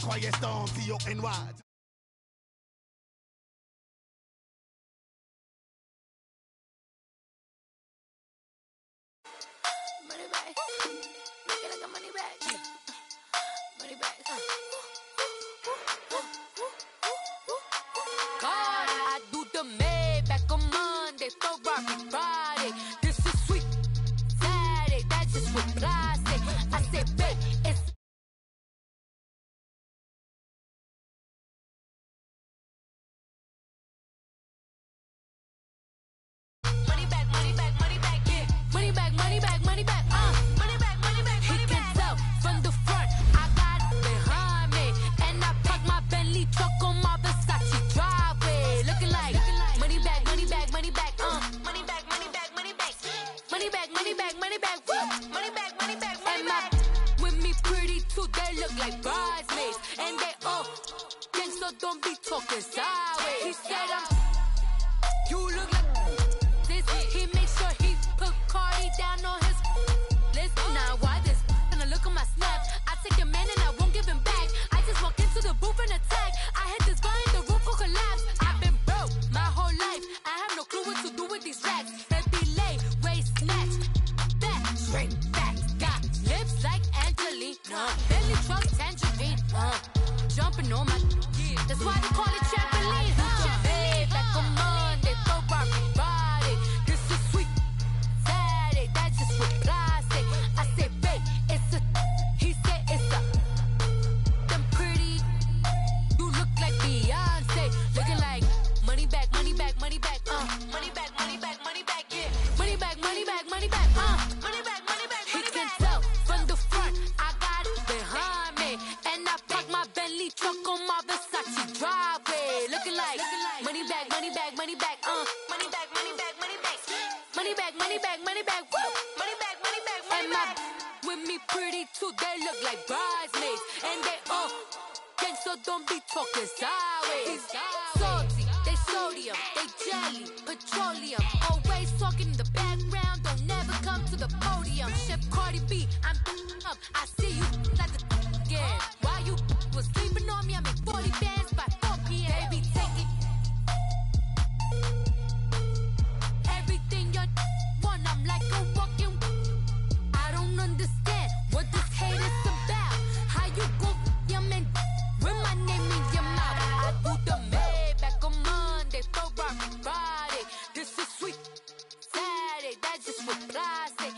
Firestorm, T-O-N-Y. Don't be talking sideways. He said you look like this. He makes sure he put Cardi down on his list. Now why this? Gonna look at my snap. I take your man and I won't give him back. I just walk into the booth and attack. I hit this guy and the roof will collapse. I've been broke my whole life. I have no clue what to do with these racks. Heavy lay, waist snatch, back straight back. Got lips like Angelina, belly truck tangerine. Jumping on my. That's why they call it trampoline. Hey, back on Monday, throw rock Friday. This is sweet Saturday, that's just what I say. I say, babe, it's a. He said it's a. Them pretty. You look like Beyonce, looking like money back, money back, money back, money back, money back, money back, yeah. Money back, money back, money back, money back, money back. He can tell from the front, I got it behind me, and I park my Bentley truck on my driveway, looking like money back, money back, money back, money back, money back, money back, money back, money back, money back, woo, money back, money back, money back. And with me pretty too, they look like bridesmaids, and they all gang, so don't be talking sideways. Salty, they sodium, they jelly, petroleum, always talking in the background, don't never come to the podium. Chef Cardi B, I'm up, I see you like the again. Why you was sleeping on me? I make 40 bands by 4 p.m. Baby, take it. Everything you want, I'm like a walking. I don't understand what this hate is about. How you go, your man, with my name in your mouth. I do the Maybach on Monday, throw rock Friday. This is sweet Saturday, that's just what I say.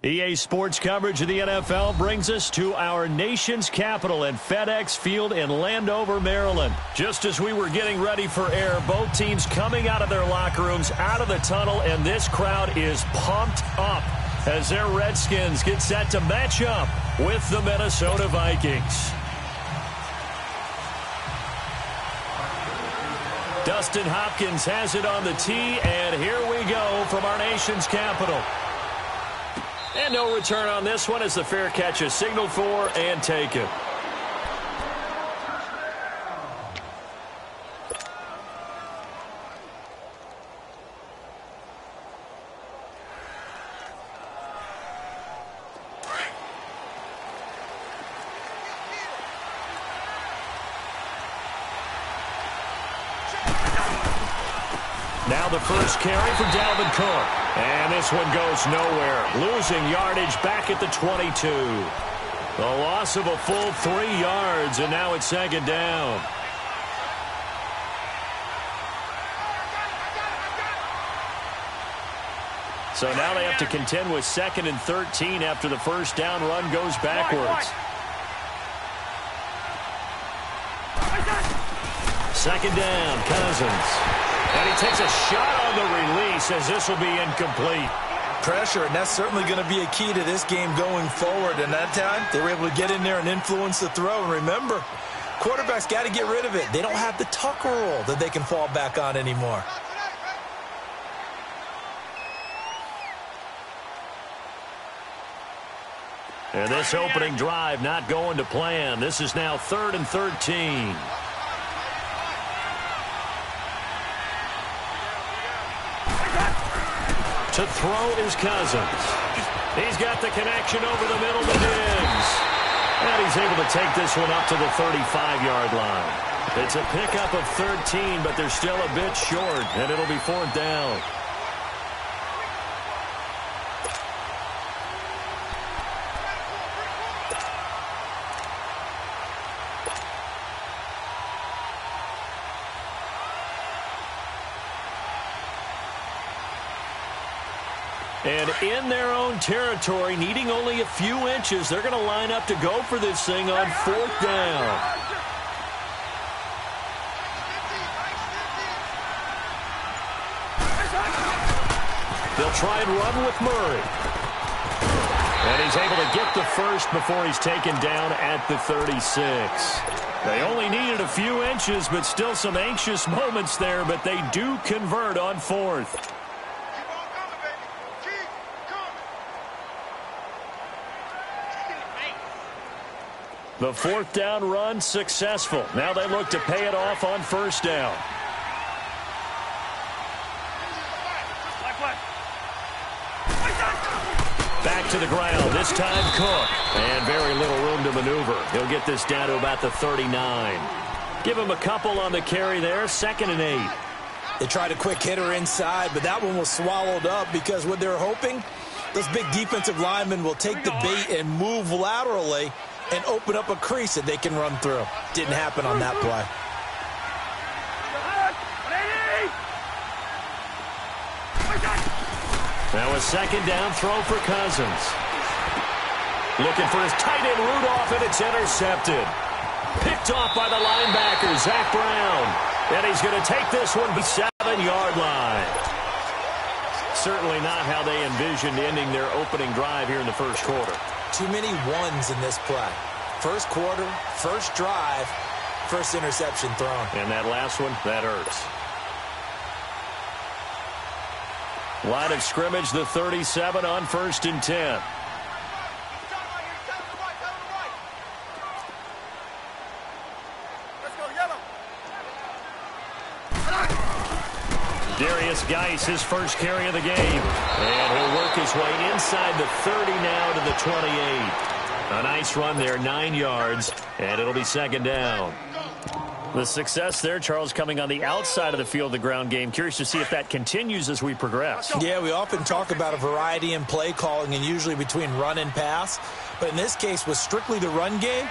EA Sports coverage of the NFL brings us to our nation's capital at FedEx Field in Landover, Maryland. Just as we were getting ready for air, both teams coming out of their locker rooms, out of the tunnel, and this crowd is pumped up as their Redskins get set to match up with the Minnesota Vikings. Dustin Hopkins has it on the tee, and here we go from our nation's capital. And no return on this one as the fair catch is signaled for and taken. Now the first carry for Dalvin Cook. And this one goes nowhere. Losing yardage back at the 22. The loss of a full 3 yards, and now it's second down. So now they have to contend with 2nd and 13 after the first down run goes backwards. Second down, Cousins. And he takes a shot on the release as this will be incomplete. Pressure, and that's certainly going to be a key to this game going forward. And that time, they were able to get in there and influence the throw. And remember, quarterbacks got to get rid of it. They don't have the Tucker rule that they can fall back on anymore. And this opening drive not going to plan. This is now 3rd and 13. To throw is Cousins. He's got the connection over the middle to Diggs. And he's able to take this one up to the 35-yard line. It's a pickup of 13, but they're still a bit short, and it'll be 4th down. And in their own territory, needing only a few inches, they're going to line up to go for this thing on 4th down. They'll try and run with Murray. And he's able to get the first before he's taken down at the 36. They only needed a few inches, but still some anxious moments there, but they do convert on 4th. The 4th down run successful. Now they look to pay it off on 1st down. Back to the ground. This time Cook. And very little room to maneuver. He'll get this down to about the 39. Give him a couple on the carry there. 2nd and 8. They tried a quick hitter inside, but that one was swallowed up because what they're hoping, those big defensive linemen will take the bait and move laterally and open up a crease that they can run through. Didn't happen on that play. Now a 2nd down throw for Cousins. Looking for his tight end Rudolph, and it's intercepted. Picked off by the linebacker, Zach Brown. And he's going to take this one to the 7-yard line. Certainly not how they envisioned ending their opening drive here in the first quarter. Too many ones in this play. First quarter, first drive, first interception thrown. And that last one, that hurts. Line of scrimmage, the 37 on 1st and 10. Darius Geis, his first carry of the game. And he'll work his way inside the 30 now to the 28. A nice run there, 9 yards, and it'll be 2nd down. The success there, Charles, coming on the outside of the field, the ground game. Curious to see if that continues as we progress. Yeah, we often talk about a variety in play calling and usually between run and pass. But in this case, with strictly the run game,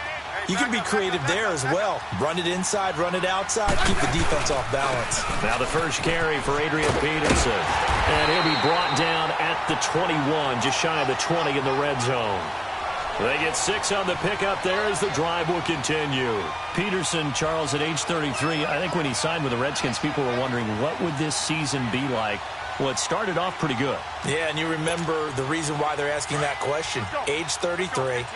you can be creative there as well. Run it inside, run it outside, keep the defense off balance. Now the first carry for Adrian Peterson. And he'll be brought down at the 21, just shy of the 20 in the red zone. They get 6 on the pickup there as the drive will continue. Peterson, Charles, at age 33, I think when he signed with the Redskins, people were wondering what would this season be like. Well, it started off pretty good. Yeah, and you remember the reason why they're asking that question. Age 33.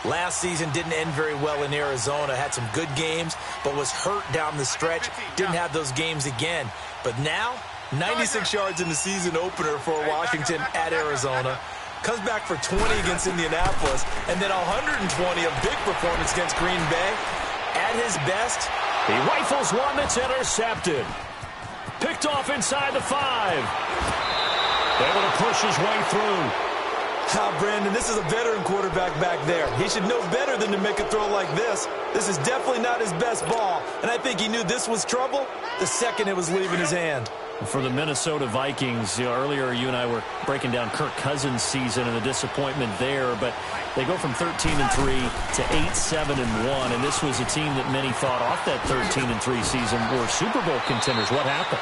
Last season didn't end very well in Arizona. Had some good games, but was hurt down the stretch. Didn't have those games again. But now, 96 yards in the season opener for Washington at Arizona. Comes back for 20 against Indianapolis. And then 120, a big performance against Green Bay. At his best, he rifles one that's intercepted. Picked off inside the 5. Able to push his way through. Brandon, this is a veteran quarterback back there. He should know better than to make a throw like this. This is definitely not his best ball, and I think he knew this was trouble the second it was leaving his hand. For the Minnesota Vikings, earlier you and I were breaking down Kirk Cousins' season and the disappointment there, but they go from 13-3 to 8-7-1, and this was a team that many thought off that 13-3 season were Super Bowl contenders. What happened?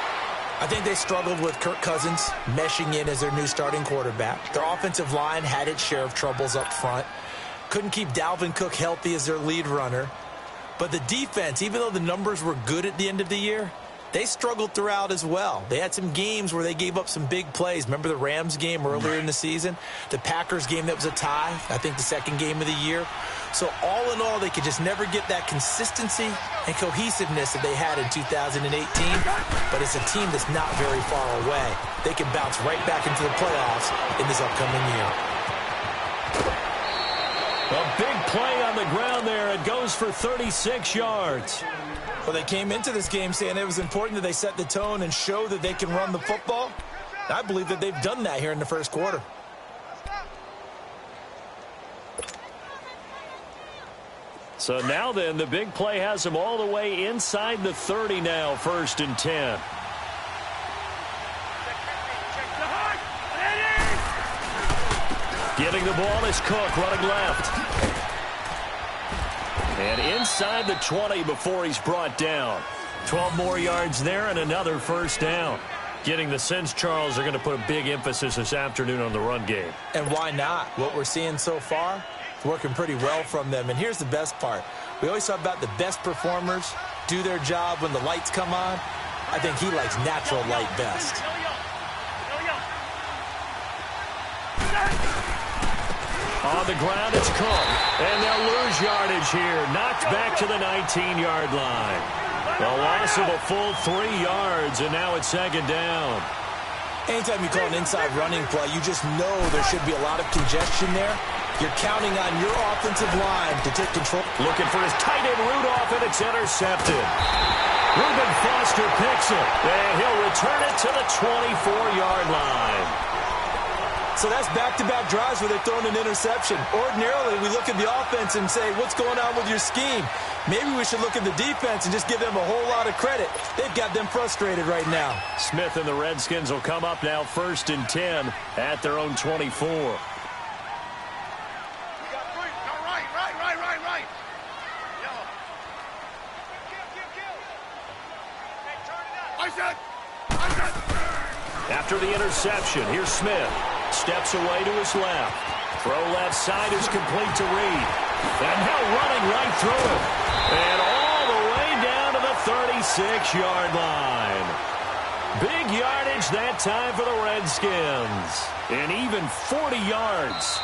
I think they struggled with Kirk Cousins meshing in as their new starting quarterback. Their offensive line had its share of troubles up front. Couldn't keep Dalvin Cook healthy as their lead runner. But the defense, even though the numbers were good at the end of the year, they struggled throughout as well. They had some games where they gave up some big plays. Remember the Rams game earlier in the season? The Packers game that was a tie, I think the second game of the year. So all in all, they could just never get that consistency and cohesiveness that they had in 2018. But it's a team that's not very far away. They can bounce right back into the playoffs in this upcoming year. A big play on the ground there. It goes for 36 yards. Well, they came into this game saying it was important that they set the tone and show that they can run the football. I believe that they've done that here in the first quarter. So now then, the big play has him all the way inside the 30 now, 1st and 10. Getting the ball is Cook, running left. And inside the 20 before he's brought down. 12 more yards there and another 1st down. Getting the sense, Charles, are going to put a big emphasis this afternoon on the run game. And why not? What we're seeing so far, it's working pretty well from them. And here's the best part. We always talk about the best performers do their job when the lights come on. I think he likes natural light best. On the ground, it's Cook. And they'll lose yardage here. Knocked back to the 19-yard line. A loss of a full 3 yards, and now it's 2nd down. Anytime you call an inside running play, you just know there should be a lot of congestion there. You're counting on your offensive line to take control. Looking for his tight end Rudolph, and it's intercepted. Reuben Foster picks it, and he'll return it to the 24-yard line. So that's back-to-back drives where they're throwing an interception. Ordinarily, we look at the offense and say, what's going on with your scheme? Maybe we should look at the defense and just give them a whole lot of credit. They've got them frustrated right now. Smith and the Redskins will come up now 1st and 10 at their own 24. Right. Yellow. Hey, turn it up. After the interception, here's Smith. Steps away to his left. Throw left side is complete to Reed. And now running right through it. And all the way down to the 36-yard line. Big yardage that time for the Redskins. And even 40 yards.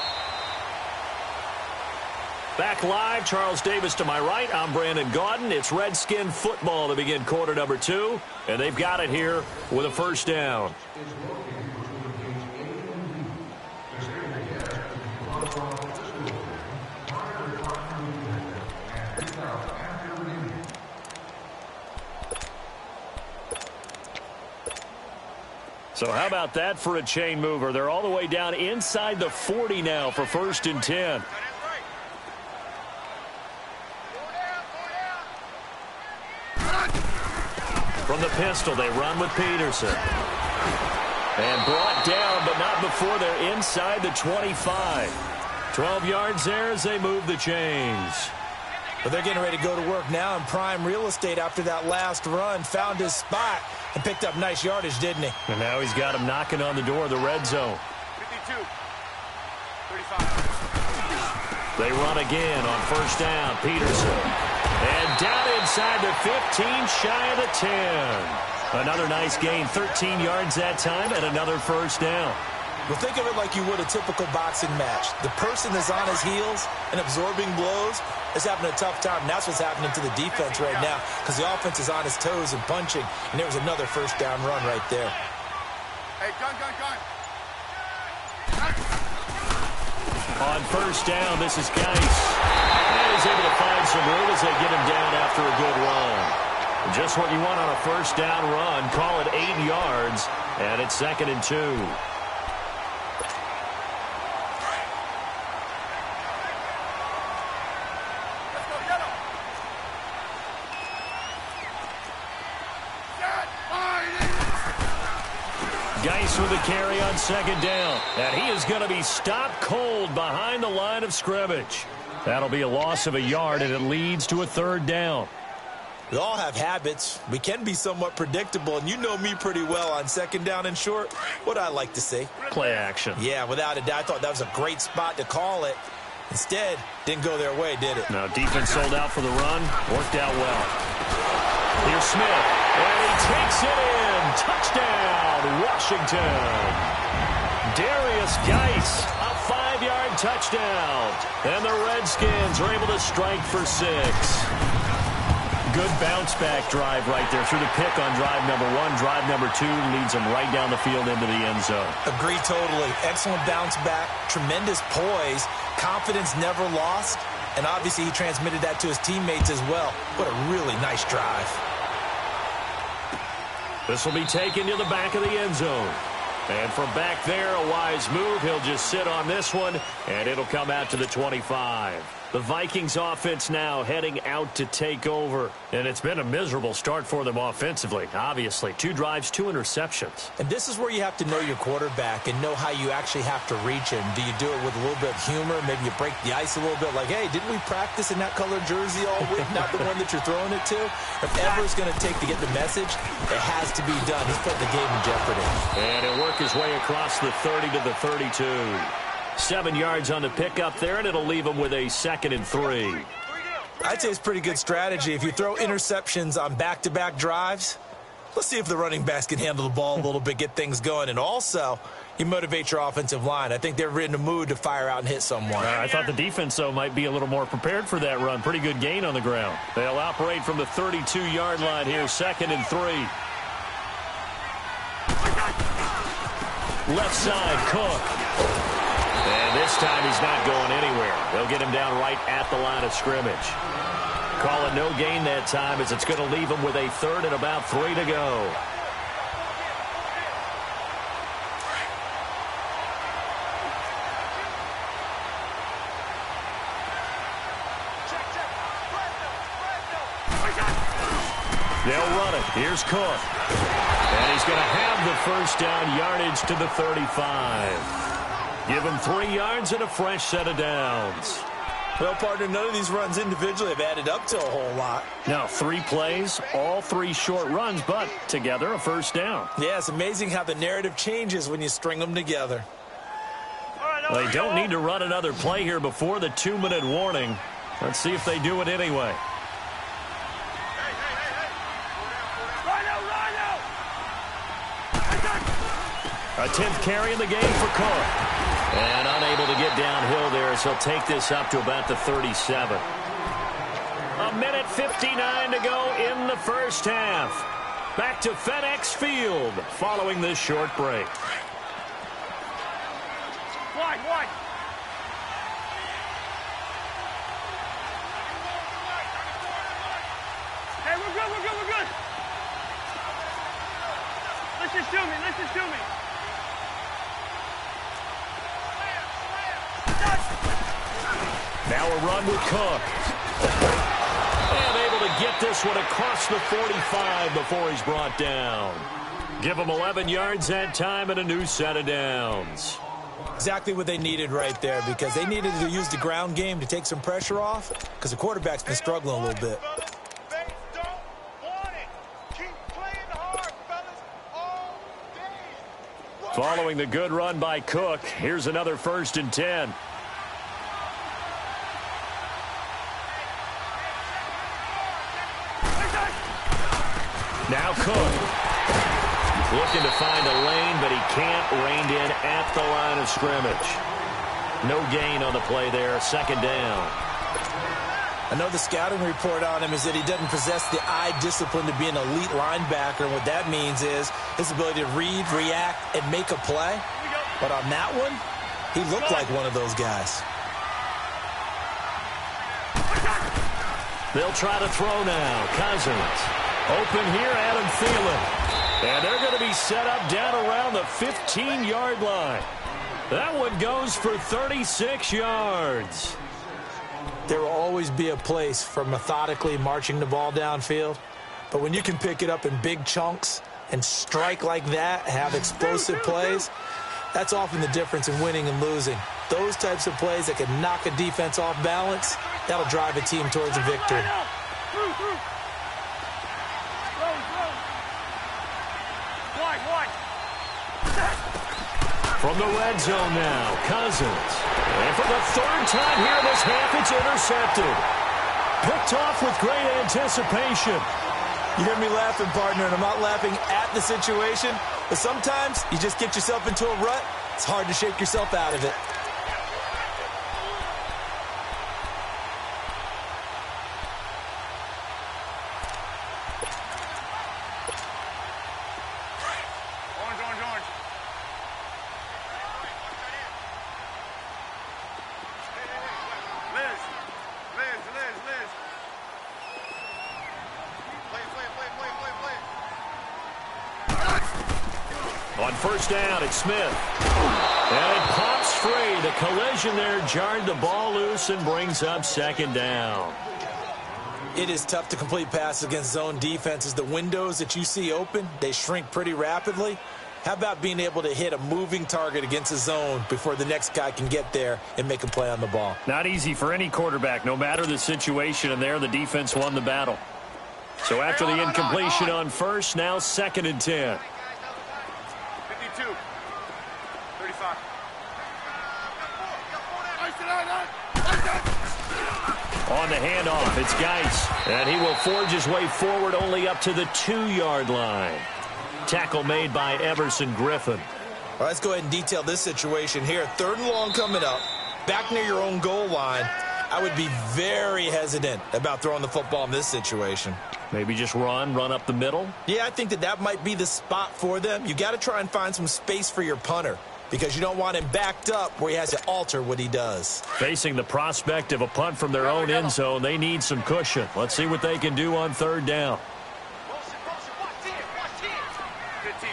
Back live, Charles Davis to my right. I'm Brandon Gaudin. It's Redskin football to begin quarter number 2. And they've got it here with a 1st down. So how about that for a chain mover? They're all the way down inside the 40 now for 1st and 10. From the pistol, they run with Peterson. And brought down, but not before they're inside the 25. 12 yards there as they move the chains. But they're getting ready to go to work now in prime real estate after that last run. Found his spot and picked up nice yardage, didn't he? And now he's got him knocking on the door of the red zone. 52. 35. They run again on 1st down. Peterson. And down inside the 15, shy of the 10. Another nice gain, 13 yards that time, and another 1st down. Well, think of it like you would a typical boxing match. The person that's on his heels and absorbing blows is having a tough time. And that's what's happening to the defense right now because the offense is on his toes and punching. And there was another 1st down run right there. Hey, gun. On 1st down, this is Geis. And he's able to find some room as they get him down after a good run. Just what you want on a 1st down run. Call it 8 yards, and it's 2nd and 2. Geis with a carry on 2nd down. And he is going to be stopped cold behind the line of scrimmage. That'll be a loss of a yard, and it leads to a 3rd down. We all have habits. We can be somewhat predictable, and you know me pretty well on 2nd down and short. What I like to see. Play action. Yeah, without a doubt. I thought that was a great spot to call it. Instead, didn't go their way, did it? No, defense sold out for the run. Worked out well. Here's Smith, and he takes it in. Touchdown, Washington. Darius Geis, a 5-yard touchdown. And the Redskins are able to strike for 6. Good bounce-back drive right there through the pick on drive number 1. Drive number 2 leads them right down the field into the end zone. Agree totally. Excellent bounce-back, tremendous poise, confidence never lost, and obviously he transmitted that to his teammates as well. What a really nice drive. This will be taken to the back of the end zone. And from back there, a wise move. He'll just sit on this one, and it'll come out to the 25. The Vikings offense now heading out to take over. And it's been a miserable start for them offensively, obviously. 2 drives, 2 interceptions. And this is where you have to know your quarterback and know how you actually have to reach him. Do you do it with a little bit of humor? Maybe you break the ice a little bit like, hey, didn't we practice in that colored jersey all week? Not the one that you're throwing it to? If ever it's going to take to get the message, it has to be done. He's putting the game in jeopardy. And he'll work his way across the 30 to the 32. 7 yards on the pickup there, and it'll leave him with a 2nd and 3. I'd say it's pretty good strategy. If you throw interceptions on back-to-back drives, let's see if the running backs can handle the ball a little bit, get things going. And also, you motivate your offensive line. I think they're in the mood to fire out and hit someone. I thought the defense, though, might be a little more prepared for that run. Pretty good gain on the ground. They'll operate from the 32-yard line here, 2nd and 3. Left side, Cook. And this time he's not going anywhere. They'll get him down right at the line of scrimmage. Call it no gain that time as it's going to leave him with a 3rd and about 3 to go. They'll run it. Here's Cook. And he's going to have the first down yardage to the 35. Give him 3 yards and a fresh set of downs. Well, partner, none of these runs individually have added up to a whole lot. Now, 3 plays, all 3 short runs, but together a first down. Yeah, it's amazing how the narrative changes when you string them together. They don't need to run another play here before the 2-minute warning. Let's see if they do it anyway. A 10th carry in the game for Cook. And unable to get downhill there, so he'll take this up to about the 37. 1:59 to go in the first half. Back to FedEx Field following this short break. Wide. Hey, we're good. Listen to me. Now a run with Cook. And able to get this one across the 45 before he's brought down. Give him 11 yards that time and a new set of downs. Exactly what they needed right there, because they needed to use the ground game to take some pressure off, because the quarterback's been struggling a little bit. Following the good run by Cook, here's another 1st and 10. Now Cook. Looking to find a lane, but he can't. Reined in at the line of scrimmage. No gain on the play there. 2nd down. I know the scouting report on him is that he doesn't possess the eye discipline to be an elite linebacker. And what that means is his ability to read, react, and make a play. But on that one, he looked like one of those guys. They'll try to throw now. Cousins. Open here, Adam Thielen. And they're going to be set up down around the 15-yard line. That one goes for 36 yards. There will always be a place for methodically marching the ball downfield. But when you can pick it up in big chunks and strike like that, have explosive plays, that's often the difference in winning and losing. Those types of plays that can knock a defense off balance, that'll drive a team towards a victory. From the red zone now, Cousins. And for the 3rd time here in this half, it's intercepted. Picked off with great anticipation. You hear me laughing, partner, and I'm not laughing at the situation, but sometimes you just get yourself into a rut. It's hard to shake yourself out of it. Orange. Liz. Play. On 1st down, it's Smith. And it pops free. The collision there jarred the ball loose and brings up second down. It is tough to complete passes against zone defenses. The windows that you see open, they shrink pretty rapidly. How about being able to hit a moving target against a zone before the next guy can get there and make a play on the ball? Not easy for any quarterback, no matter the situation, and there the defense won the battle. So after the incompletion on first, now 2nd and 10. 52. 35. On the handoff, it's Geis, and he will forge his way forward only up to the 2-yard line. Tackle made by Everson Griffin. Well, let's go ahead and detail this situation here. 3rd and long coming up, back near your own goal line. I would be very hesitant about throwing the football in this situation. Maybe just run up the middle? Yeah, I think that might be the spot for them. You got to try and find some space for your punter because you don't want him backed up where he has to alter what he does. Facing the prospect of a punt from their own end zone, they need some cushion. Let's see what they can do on 3rd down. 15.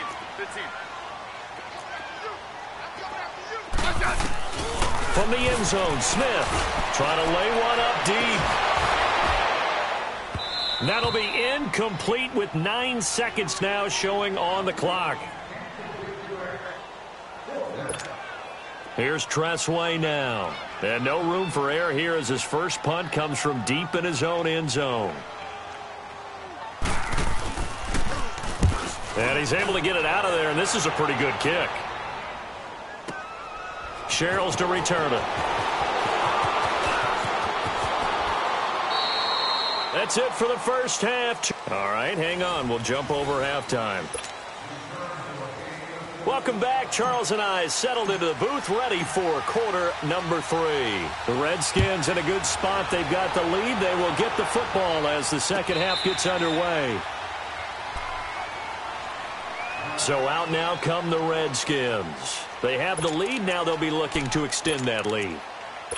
From the end zone, Smith trying to lay one up deep. That'll be incomplete with 9 seconds now showing on the clock. Here's Tressway now. And no room for error here as his first punt comes from deep in his own end zone. And he's able to get it out of there, and this is a pretty good kick. Sherrills to return it. That's it for the first half. All right, hang on. We'll jump over halftime. Welcome back. Charles and I settled into the booth, ready for quarter number 3. The Redskins in a good spot. They've got the lead. They will get the football as the second half gets underway. So out now come the Redskins. They have the lead. Now they'll be looking to extend that lead.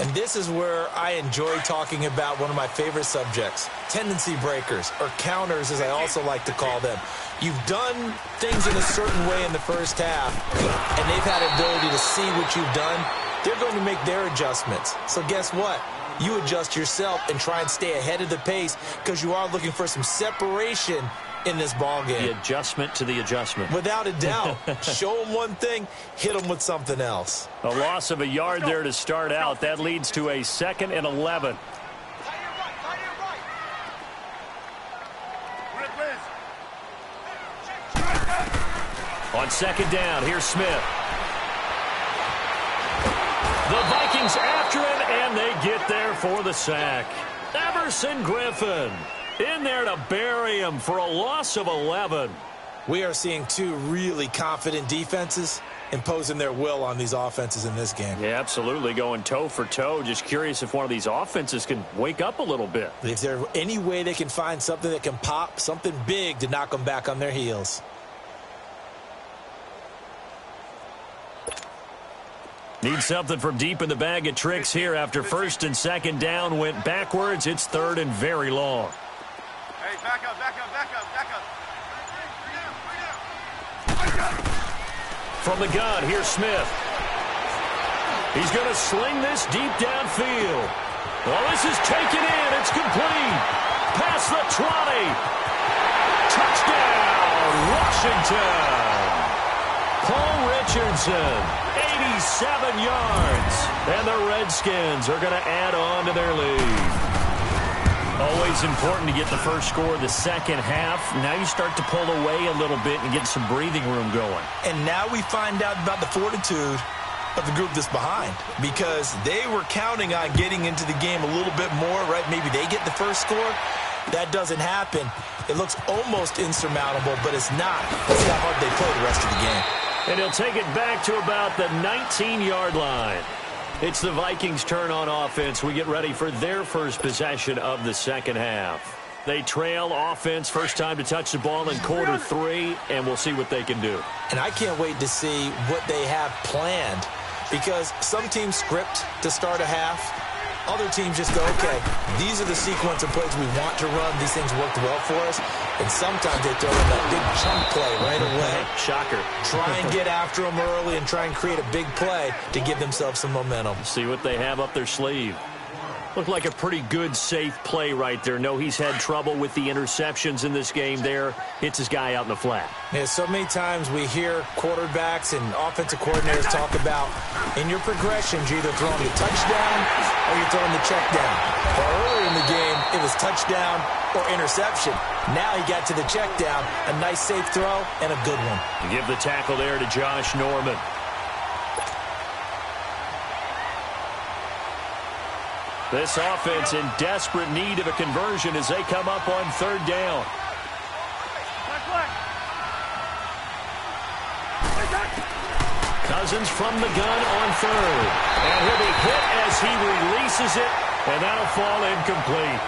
And this is where I enjoy talking about one of my favorite subjects, tendency breakers, or counters as I also like to call them. You've done things in a certain way in the first half, and they've had ability to see what you've done. They're going to make their adjustments. So guess what? You adjust yourself and try and stay ahead of the pace because you are looking for some separation in this ball game. The adjustment to the adjustment. Without a doubt. Show them one thing, hit them with something else. A loss of a yard there to start out. That leads to a 2nd and 11. On 2nd down, here's Smith. The Vikings after him, and they get there for the sack. Everson Griffin in there to bury him for a loss of 11. We are seeing 2 really confident defenses imposing their will on these offenses in this game. Yeah, absolutely, going toe for toe. Just curious if one of these offenses can wake up a little bit. Is there any way they can find something that can pop, something big to knock them back on their heels? Need something from deep in the bag of tricks here after 1st and 2nd down went backwards. It's 3rd and very long. Hey, back up. From the gun, here's Smith. He's going to sling this deep downfield. Well, this is taken in. It's complete. Past the 20. Touchdown, Washington. Paul Richardson, 87 yards. And the Redskins are going to add on to their lead. Always important to get the first score of the second half. Now you start to pull away a little bit and get some breathing room going. And now we find out about the fortitude of the group that's behind because they were counting on getting into the game a little bit more, right? Maybe they get the first score. That doesn't happen. It looks almost insurmountable, but it's not. Let's see how hard they play the rest of the game. And he'll take it back to about the 19-yard line. It's the Vikings' turn on offense. We get ready for their first possession of the second half. They trail offense, first time to touch the ball in quarter 3, and we'll see what they can do. And I can't wait to see what they have planned because some teams script to start a half, Other teams just go, okay, these are the sequence of plays we want to run. These things worked well for us. And sometimes they throw in that big chunk play right away. Shocker. Try and get after them early and try and create a big play to give themselves some momentum. See what they have up their sleeve. Looked like a pretty good, safe play right there. No, he's had trouble with the interceptions in this game there. Hits his guy out in the flat. Yeah, so many times we hear quarterbacks and offensive coordinators talk about, in your progressions, you're either throwing the touchdown or you're throwing the check down. Well, earlier in the game, it was touchdown or interception. Now he got to the check down, a nice safe throw, and a good one. Give the tackle there to Josh Norman. This offense in desperate need of a conversion as they come up on third down. Cousins from the gun on third. And he'll be hit as he releases it, and that'll fall incomplete.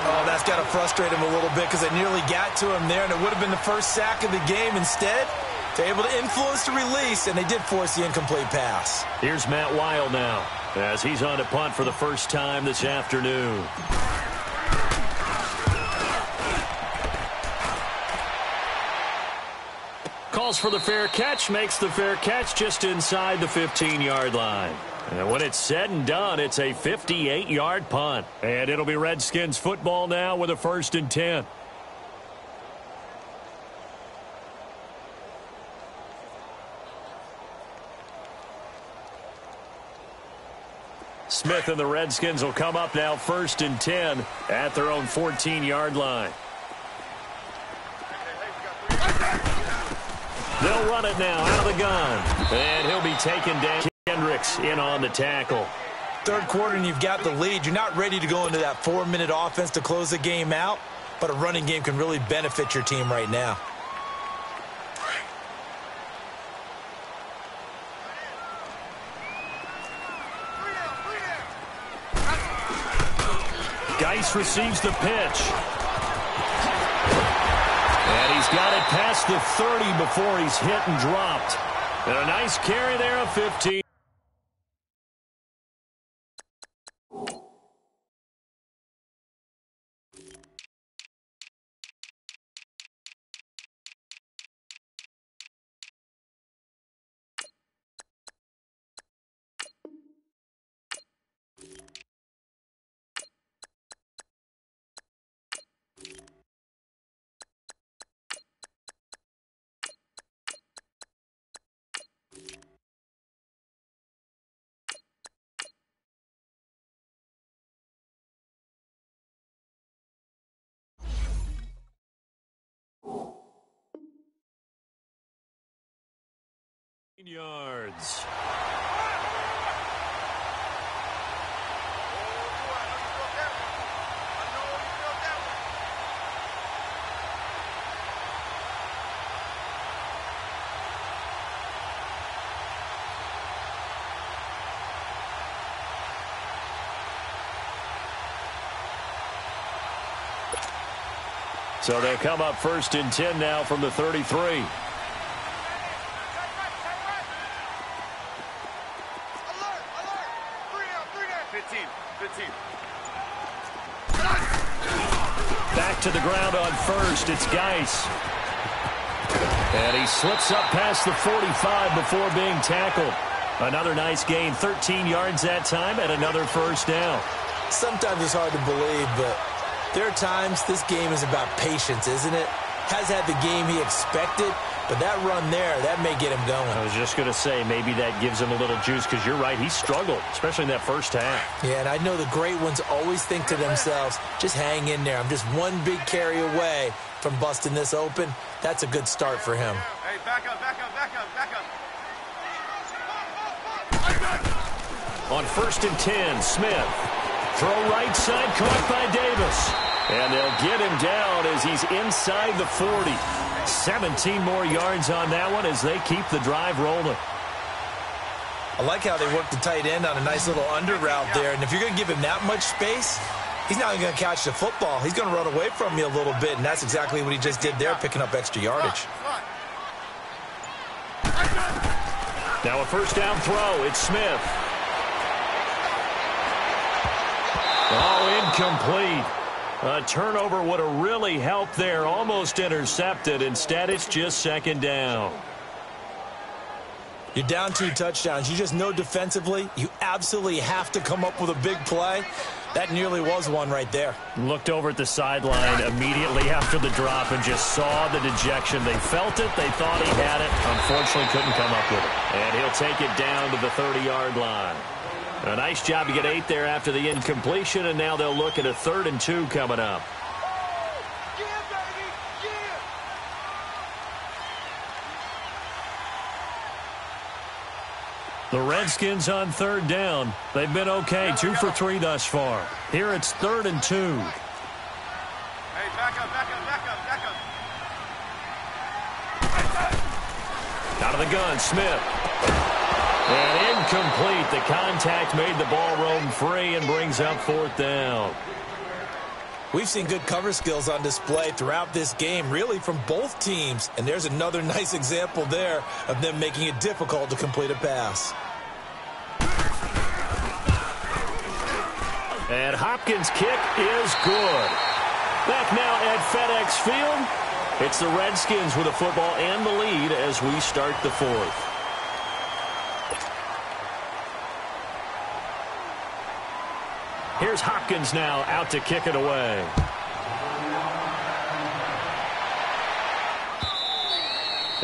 Oh, that's got to frustrate him a little bit because they nearly got to him there, and it would have been the first sack of the game. Instead, they're able to influence the release, and they did force the incomplete pass. Here's Matt Weil now as he's on to punt for the first time this afternoon. Calls for the fair catch, makes the fair catch just inside the 15-yard line. And when it's said and done, it's a 58-yard punt. And it'll be Redskins football now with a 1st and 10. Smith and the Redskins will come up now 1st and 10 at their own 14-yard line. They'll run it now out of the gun. And he'll be taken down. Kendricks in on the tackle. Third quarter and you've got the lead. You're not ready to go into that 4-minute offense to close the game out, but a running game can really benefit your team right now. Geis receives the pitch. And he's got it past the 30 before he's hit and dropped. And a nice carry there of 15. Yards. So they'll come up 1st and 10 now from the 33. 15. Back to the ground on 1st. It's Geis. And he slips up past the 45 before being tackled. Another nice gain, 13 yards that time, and another 1st down. Sometimes it's hard to believe, but there are times this game is about patience, isn't it? Has had the game he expected, but that run there, that may get him going. I was just going to say, maybe that gives him a little juice, because you're right, he struggled, especially in that first half. Yeah, and I know the great ones always think to themselves, just hang in there. I'm just one big carry away from busting this open. That's a good start for him. Hey, back up. On 1st and 10, Smith. Throw right side, caught by Davis. And they'll get him down as he's inside the 40. 17 more yards on that one as they keep the drive rolling. I like how they work the tight end on a nice little under route there. And if you're going to give him that much space, he's not going to catch the football. He's going to run away from you a little bit, and that's exactly what he just did there, picking up extra yardage. Now a 1st down throw. It's Smith. incomplete. A turnover would have really helped there. Almost intercepted. Instead, it's just second down. You're down 2 touchdowns. You just know defensively you absolutely have to come up with a big play. That nearly was one right there. Looked over at the sideline immediately after the drop and just saw the dejection. They felt it. They thought he had it. Unfortunately, couldn't come up with it. And he'll take it down to the 30-yard line. A nice job to get 8 there after the incompletion, and now they'll look at a 3rd and 2 coming up. The Redskins on 3rd down. They've been okay, 2 for 3 thus far. Here it's 3rd and 2. Hey, back up, back up, back up, back up. Out of the gun, Smith. And incomplete. The contact made the ball roam free and brings up 4th down. We've seen good cover skills on display throughout this game, really from both teams. And there's another nice example there of them making it difficult to complete a pass. And Hopkins' kick is good. Back now at FedEx Field. It's the Redskins with the football and the lead as we start the 4th. Here's Hopkins now out to kick it away.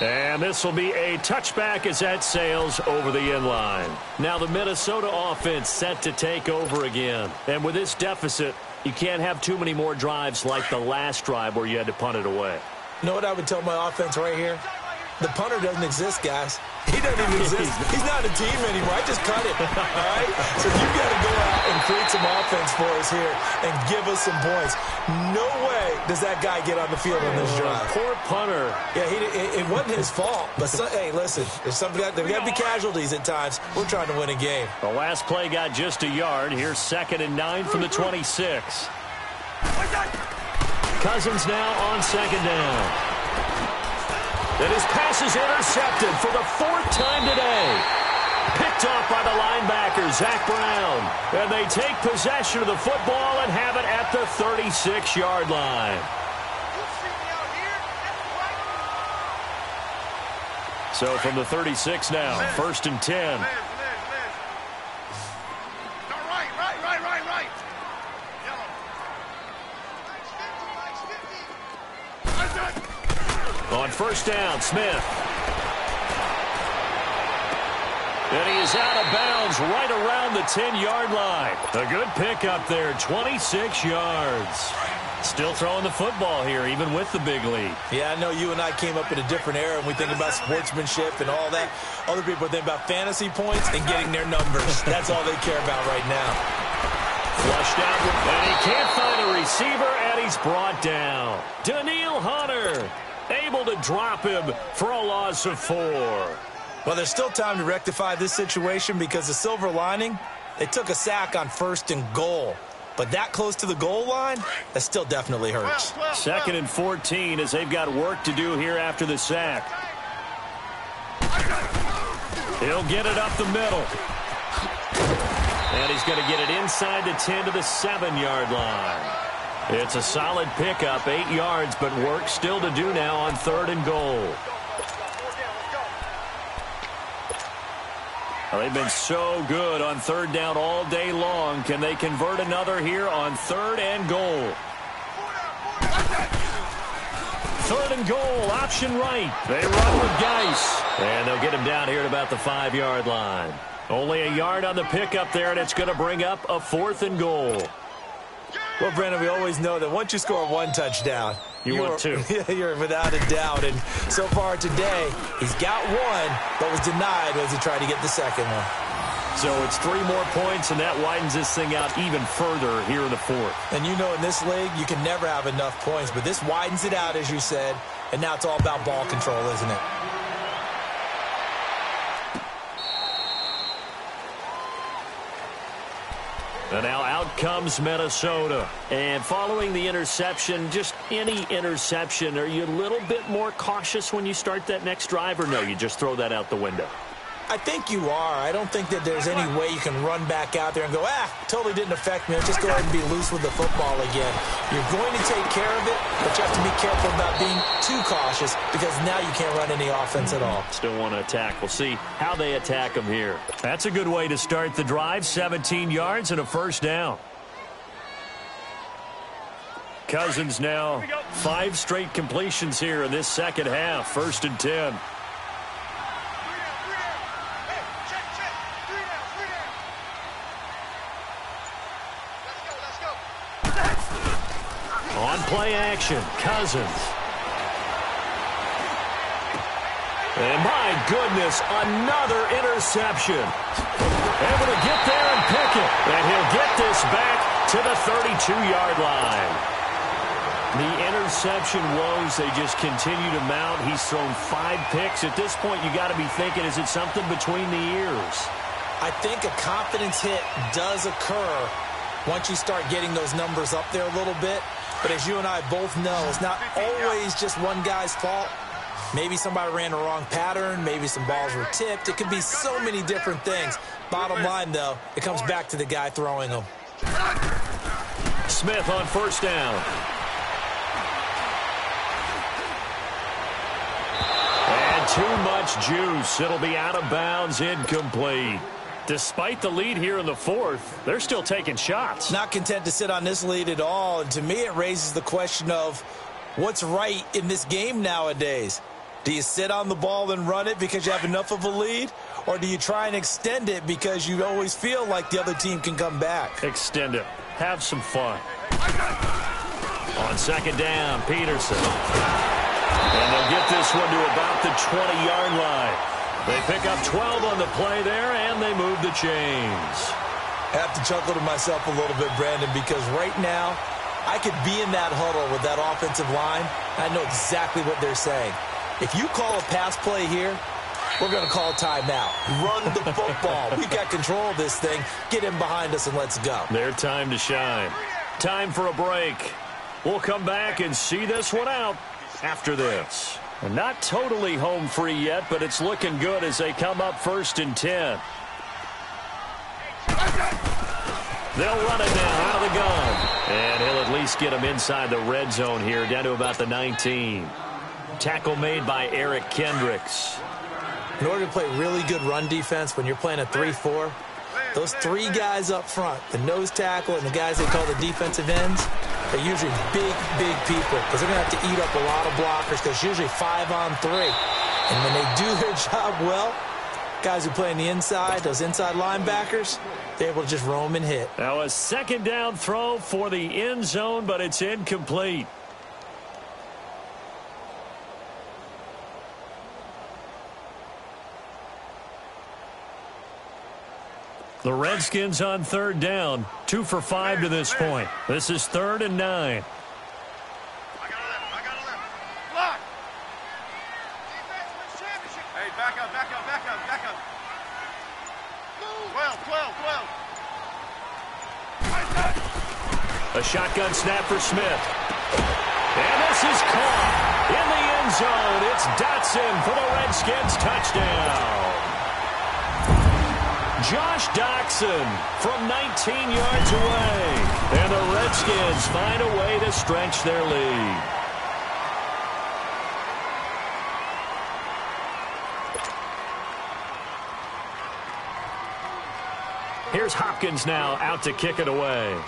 And this will be a touchback as that sails over the end line. Now the Minnesota offense set to take over again. And with this deficit, you can't have too many more drives like the last drive where you had to punt it away. You know what I would tell my offense right here? The punter doesn't exist, guys. He doesn't even exist. He's not a team anymore. I just cut him. All right? So you got to go out and create some offense for us here and give us some points. No way does that guy get on the field on this drive. Poor punter. Yeah, it wasn't his fault. But, hey, listen, there's got to be casualties at times. We're trying to win a game. The last play got just a yard. Here's 2nd and 9 from the 26. Cousins now on 2nd down. And his pass is intercepted for the 4th time today. Picked off by the linebacker, Zach Brown. And they take possession of the football and have it at the 36-yard line. So from the 36 now, 1st and 10. On 1st down, Smith. And he is out of bounds right around the 10-yard line. A good pickup there, 26 yards. Still throwing the football here, even with the big lead. Yeah, I know you and I came up in a different era, and we think about sportsmanship and all that. Other people think about fantasy points and getting their numbers. That's all they care about right now. Flushed out, and he can't find a receiver, and he's brought down. Daniil Hunter able to drop him for a loss of 4. Well, there's still time to rectify this situation because the silver lining, they took a sack on 1st and goal. But that close to the goal line, that still definitely hurts. 2nd and 14 as they've got work to do here after the sack. He'll get it up the middle. And he's going to get it inside the 10 to the 7-yard line. It's a solid pickup, 8 yards, but work still to do now on 3rd and goal. Well, they've been so good on 3rd down all day long. Can they convert another here on 3rd and goal? 3rd and goal, option right. They run with Geis. And they'll get him down here at about the 5-yard line. Only a yard on the pickup there, and it's going to bring up a 4th and goal. Well, Brandon, we always know that once you score 1 touchdown, you want 2. You're without a doubt. And so far today, he's got 1, but was denied as he tried to get the 2nd one. So it's 3 more points, and that widens this thing out even further here in the 4th. And you know in this league, you can never have enough points, but this widens it out, as you said, and now it's all about ball control, isn't it? And now out comes Minnesota. And following the interception, just any interception, are you a little bit more cautious when you start that next drive, or no, you just throw that out the window? I think you are. I don't think that there's any way you can run back out there and go, totally didn't affect me. Let's just go ahead and be loose with the football again. You're going to take care of it, but you have to be careful about being too cautious because now you can't run any offense at all. Still want to attack. We'll see how they attack them here. That's a good way to start the drive. 17 yards and a first down. Cousins now 5 straight completions here in this second half. 1st and 10. On play action, Cousins. And my goodness, another interception. Able to get there and pick it. And he'll get this back to the 32-yard line. The interception woes, they just continue to mount. He's thrown 5 picks. At this point, you got to be thinking, is it something between the ears? I think a confidence hit does occur once you start getting those numbers up there a little bit. But as you and I both know, it's not always just one guy's fault. Maybe somebody ran the wrong pattern. Maybe some balls were tipped. It could be so many different things. Bottom line, though, it comes back to the guy throwing them. Smith on 1st down. And too much juice. It'll be out of bounds, incomplete. Despite the lead here in the 4th, they're still taking shots. Not content to sit on this lead at all. And to me, it raises the question of what's right in this game nowadays. Do you sit on the ball and run it because you have enough of a lead? Or do you try and extend it because you always feel like the other team can come back? Extend it. Have some fun. On 2nd down, Peterson. And they'll get this one to about the 20-yard line. They pick up 12 on the play there, and they move the chains. I have to chuckle to myself a little bit, Brandon, because right now I could be in that huddle with that offensive line. I know exactly what they're saying. If you call a pass play here, we're going to call a timeout. Run the football. We got control of this thing. Get in behind us and let's go. Their time to shine. Time for a break. We'll come back and see this one out after this. And not totally home free yet, but it's looking good as they come up 1st and 10. They'll run it now out of the gun. And he'll at least get him inside the red zone here, down to about the 19. Tackle made by Eric Kendricks. In order to play really good run defense when you're playing a 3-4, those 3 guys up front, the nose tackle and the guys they call the defensive ends, they're usually big, big people because they're going to have to eat up a lot of blockers because usually 5 on 3. And when they do their job well, guys who play on the inside, those inside linebackers, they're able to just roam and hit. Now a 2nd down throw for the end zone, but it's incomplete. The Redskins on 3rd down. 2 for 5 to this point. This is 3rd and 9. I got a left. Block. Defense wins championship. Hey, back up. 12. A shotgun snap for Smith. And this is caught in the end zone. It's Dotson for the Redskins touchdown. Josh Doxson from 19 yards away. And the Redskins find a way to stretch their lead. Here's Hopkins now out to kick it away.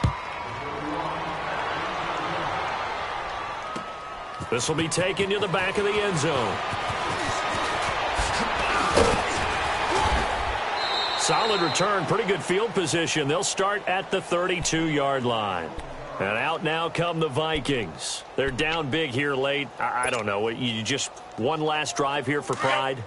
This will be taken to the back of the end zone. Solid return, pretty good field position. They'll start at the 32-yard line. And out now come the Vikings. They're down big here late. I don't know. You just one last drive here for pride?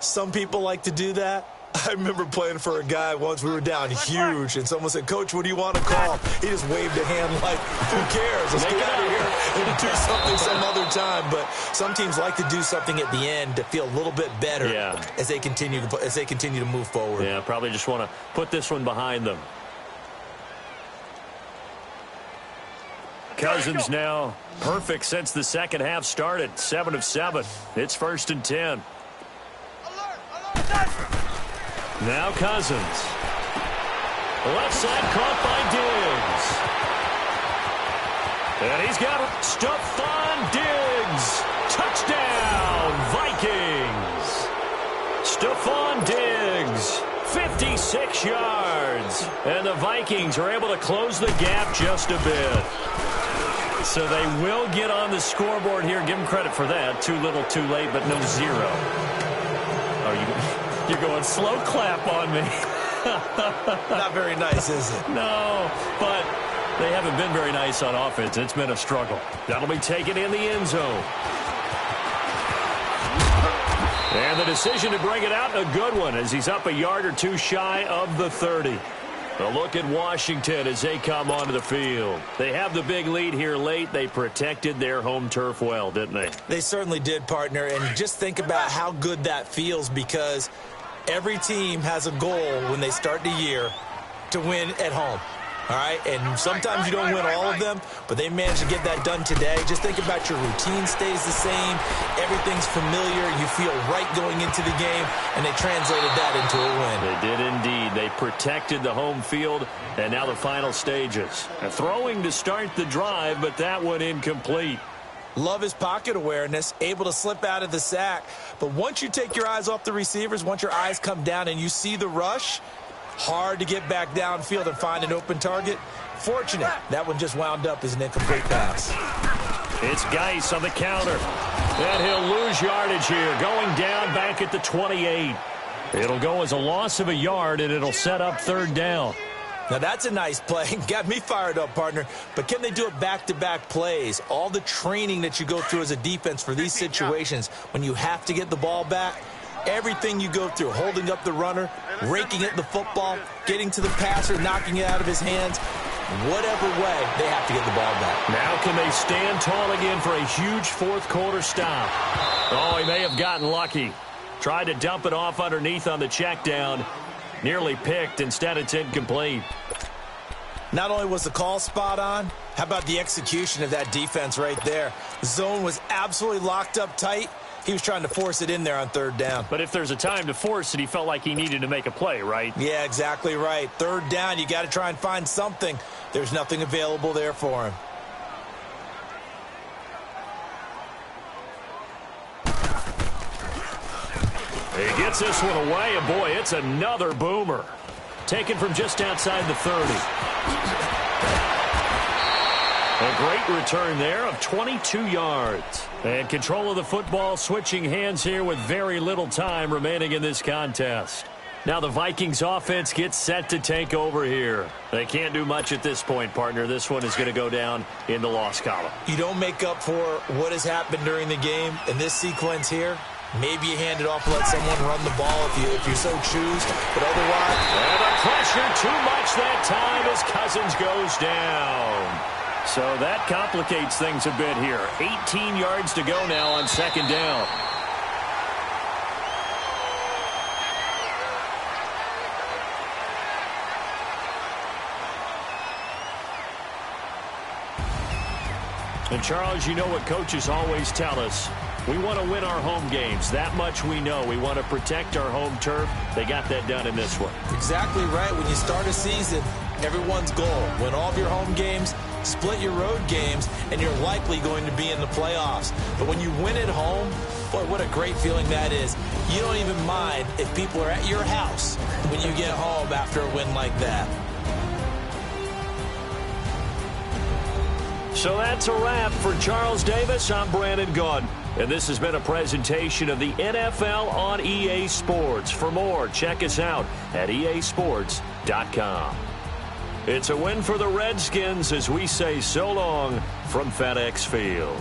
Some people like to do that. I remember playing for a guy once. We were down huge, and someone said, "Coach, what do you want to call?" He just waved a hand like, "Who cares? Let's get out of here and do something some other time." But some teams like to do something at the end to feel a little bit better as they continue to move forward. Yeah, probably just want to put this one behind them. Cousins now perfect since the second half started. 7 of 7. It's 1st and 10. Now Cousins. Left side caught by Diggs. And he's got Stephon Diggs. Touchdown, Vikings. Stephon Diggs, 56 yards. And the Vikings are able to close the gap just a bit. So they will get on the scoreboard here. Give them credit for that. Too little, too late, but no zero. Oh, you're going slow clap on me. Not very nice, is it? No, but they haven't been very nice on offense. It's been a struggle. That'll be taken in the end zone. And the decision to bring it out, a good one, as he's up a yard or two shy of the 30. A look at Washington as they come onto the field. They have the big lead here late. They protected their home turf well, didn't they? They certainly did, partner. And just think about how good that feels, because every team has a goal when they start the year to win at home. All right, and sometimes you don't win all of them, but they managed to get that done today. Just think about your routine stays the same. Everything's familiar. You feel right going into the game, and they translated that into a win. They did indeed. They protected the home field, and now the final stages. A throwing to start the drive, but that one incomplete. Love his pocket awareness, able to slip out of the sack. But once you take your eyes off the receivers, once your eyes come down and you see the rush, hard to get back downfield and find an open target. Fortunate, that one just wound up as an incomplete pass. It's Geis on the counter. And he'll lose yardage here, going down back at the 28. It'll go as a loss of a yard, and it'll set up third down. Now, that's a nice play. Got me fired up, partner. But can they do it back-to-back plays? All the training that you go through as a defense for these situations, when you have to get the ball back, everything you go through, holding up the runner, raking at the football, getting to the passer, knocking it out of his hands, whatever way, they have to get the ball back. Now can they stand tall again for a huge fourth-quarter stop? Oh, he may have gotten lucky. Tried to dump it off underneath on the check down. Nearly picked. Instead, it's incomplete. Not only was the call spot on, how about the execution of that defense right there? The zone was absolutely locked up tight. He was trying to force it in there on third down. But if there's a time to force it, he felt like he needed to make a play, right? Yeah, exactly right. Third down, you got to try and find something. There's nothing available there for him. He gets this one away, and boy, it's another boomer. Taken from just outside the 30. A great return there of 22 yards. And control of the football switching hands here with very little time remaining in this contest. Now the Vikings offense gets set to take over here. They can't do much at this point, partner. This one is going to go down in the loss column. You don't make up for what has happened during the game in this sequence here. Maybe you hand it off and let someone run the ball if you so choose. But otherwise... And the pressure too much that time as Cousins goes down. So that complicates things a bit here. 18 yards to go now on second down. And Charles, you know what coaches always tell us. We want to win our home games. That much we know. We want to protect our home turf. They got that done in this one. Exactly right. When you start a season, everyone's goal, win all of your home games, split your road games, and you're likely going to be in the playoffs. But when you win at home, boy, what a great feeling that is. You don't even mind if people are at your house when you get home after a win like that. So that's a wrap for Charles Davis. I'm Brandon Gaudin. And this has been a presentation of the NFL on EA Sports. For more, check us out at easports.com. It's a win for the Redskins as we say so long from FedEx Field.